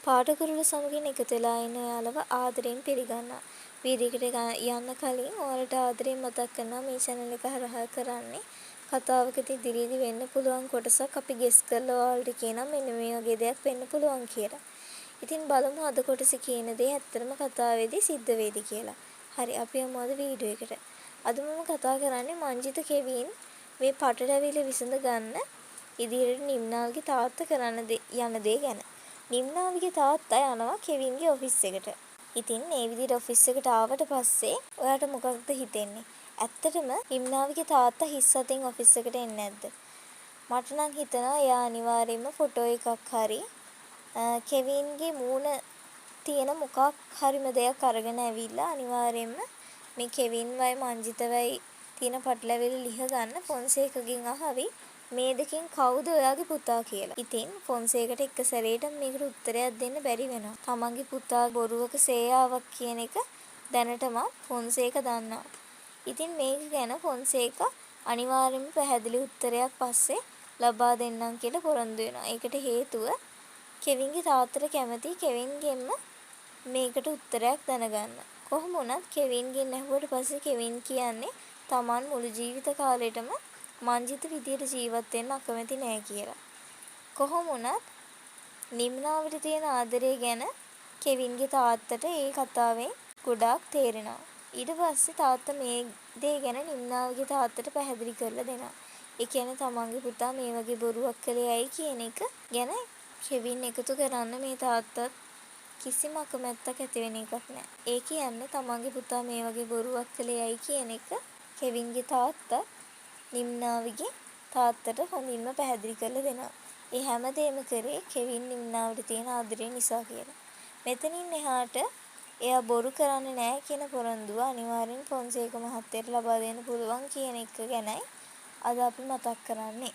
පාඨකරුල සමගින් එකතු වෙලා ඉන්න ඔයාලව ආදරෙන් පිළිගන්නවා. වීඩියෝ එකට යන්න කලින් ඔයාලට ආදරෙන් මතක් කරනවා මේ channel එක හරහා කරන්නේ කතාවකට ඉදිරියේදී වෙන්න පුළුවන් කොටසක් අපි ගෙස් කරලා ඔයාලට කියනවා මෙන්න මේ වගේ දෙයක් වෙන්න පුළුවන් කියලා. ඉතින් බලමු අද කොටසේ කියන දේ ඇත්තටම කතාවේදී සිද්ධ වෙයිද කියලා. හරි අපි යමු අද වීඩියෝ එකට. අද මම කතා කරන්නේ මංජිත කෙවින් මේ පටලැවිලි විසඳ ගන්න ඉදිරියට නිම්නාල්ගේ තාත්තා කරන්න යන දේ ගැන. නිම්නාවිගේ තාත්තා යනවා කෙවින්ගේ ඔෆිස් එකට. ඉතින් මේ විදිහට ඔෆිස් එකට ආවට පස්සේ ඔයාට මොකක්ද හිතෙන්නේ? ඇත්තටම නිම්නාවිගේ තාත්තා හිස් අතින් ඔෆිස් එකට එන්නේ නැද්ද? මට නම් හිතෙනවා එයා අනිවාර්යයෙන්ම ෆොටෝ එකක් හරි කෙවින්ගේ මූණ තියෙන මොකක් හරිම දෙයක් අරගෙන ඇවිල්ලා අනිවාර්යයෙන්ම මේ කෙවින්වයි මංජිතවයි තියෙන පටලැවිලි ලිහ ගන්න ෆොන්සේකගෙන් අහවි මේ දෙකෙන් කවුද ඔයාගේ පුතා කියලා. ඉතින් ෆොන්සේකට එක සැරේටම මේකට උත්තරයක් දෙන්න බැරි වෙනවා. තමන්ගේ පුතා බොරුවක සේයාවක් කියන එක දැනටම ෆොන්සේක දන්නවා. ඉතින් මේක ගැන ෆොන්සේක අනිවාර්යයෙන්ම පැහැදිලි උත්තරයක් පස්සේ ලබා දෙන්නම් කියලා පොරොන්දු වෙනවා. ඒකට හේතුව කෙවින්ගේ තාත්තට කැමති කෙවින්ගෙන්ම මේකට උත්තරයක් දැනගන්න. කොහොම වුණත් කෙවින්ගෙන් ඇහුවට පස්සේ කෙවින් කියන්නේ Taman මුළු ජීවිත කාලෙටම මංජිත විදියට ජීවත් වෙන්න අකමැති නෑ කියලා. කොහොම වුණත් නිම්නාවට තියෙන ආදරය ගැන කෙවින්ගේ තාත්තට ඒ කතාවෙන් ගොඩාක් තේරෙනවා. ඊට පස්සේ තාත්තා මේ දේ ගැන නිම්නාවගේ තාත්තට පැහැදිලි කරලා දෙනවා. ඒ කියන්නේ තමන්ගේ පුතා මේ වගේ බොරුවක් කළේ ඇයි කියන එක ගැන කෙවින් එකතු කරන්න මේ තාත්තත් කිසිම අකමැත්තක් ඇති වෙන එකක් නෑ. ඒ කියන්නේ තමන්ගේ පුතා මේ වගේ බොරුවක් කළේ ඇයි කියන එක කෙවින්ගේ තාත්තා නිම්නාවිගේ තාත්තට හොඳින්ම පැහැදිලි කරලා දෙනවා. ඒ හැමදේම කරේ කෙවින් නිම්නාවට තියෙන ආදරය නිසා කියලා. මෙතනින් එහාට එයා බොරු කරන්නේ නැහැ කියන පොරොන්දුව අනිවාර්යෙන් ෆොන්සේක මහත්තයට ලබා දෙන්න පුළුවන් කියන එක ගැනයි අද අපි මතක් කරන්නේ.